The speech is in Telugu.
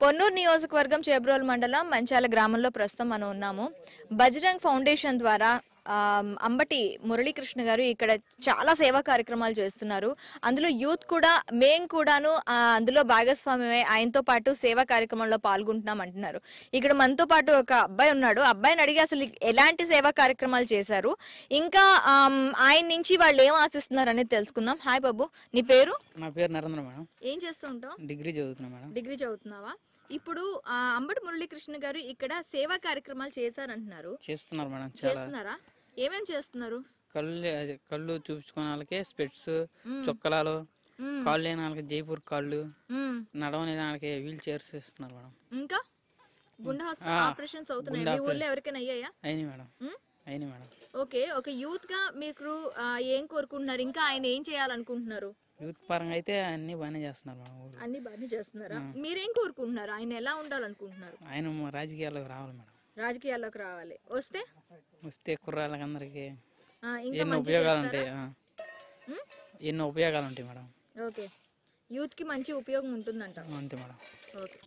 పొన్నూరు నియోజకవర్గం చేబ్రోలు మండలం మంచాల గ్రామంలో ప్రస్తుతం మనం ఉన్నాము. బజరంగ్ ఫౌండేషన్ ద్వారా అంబటి మురళీకృష్ణ గారు ఇక్కడ చాలా సేవా కార్యక్రమాలు చేస్తున్నారు. అందులో యూత్ కూడా మేము కూడాను అందులో భాగస్వామ్యమై ఆయనతో పాటు సేవా కార్యక్రమంలో పాల్గొంటున్నాం అంటున్నారు. ఇక్కడ మనతో పాటు ఒక అబ్బాయి ఉన్నాడు. అబ్బాయిని అడిగి అసలు ఎలాంటి సేవా కార్యక్రమాలు చేశారు, ఇంకా ఆయన నుంచి వాళ్ళు ఏం ఆశిస్తున్నారు అనేది తెలుసుకుందాం. హాయ్ బాబు, నీ పేరు? నా పేరు నరేంద్ర మేడం. ఏం చేస్తూ ఉంటావు? డిగ్రీ చదువుతున్నా మేడం. డిగ్రీ చదువుతున్నావా? ఇప్పుడు అంబటి మురళీకృష్ణ గారు ఇక్కడ సేవా కార్యక్రమాలు చేశారంటున్నారు. చేస్తున్నారు మేడం. చేస్తున్నారా? ఏమేం చేస్తున్నారు? కళ్ళు చూపించుకునే వాళ్ళకి స్పెట్స్, చొక్కలాలు, కాళ్ళు లేని వాళ్ళకి జైపూర్ కాళ్ళు, నడవని వాళ్ళకి వీల్ చైర్స్ ఇస్తున్నారు మేడం. ఇంకా గుండె ఆపరేషన్స్ అవుతున్నాయి మీ ఊర్లో? ఎవరికైనా అయ్యాయా? అయినాయి మేడం. అయినాయి మేడం. ఓకే, ఒక యూత్ గా మీకు ఏం కోరుకుంటున్నారు? ఇంకా ఆయన ఏం చేయాలనుకుంటున్నారు? యూత్ పరంగా అయితే అన్ని బాగానే చేస్తున్నారు మేడం. అన్ని బాగానే చేస్తున్నారా? మీరేం కోరుకుంటున్నారు? ఆయన ఎలా ఉండాలనుకుంటున్నారు? ఆయన రాజకీయాల్లోకి రావాలి మేడం. రాజకీయాల్లోకి రావాలి. వస్తే కుర్రాళ్ళకి అందరికి ఎన్నో ఉపయోగాలు ఉంటాయి. ఎన్నో ఉపయోగాలు ఉంటాయి మేడం. ఓకే, యూత్ కి మంచి ఉపయోగం ఉంటుందంట. అంతే మేడం. ఓకే.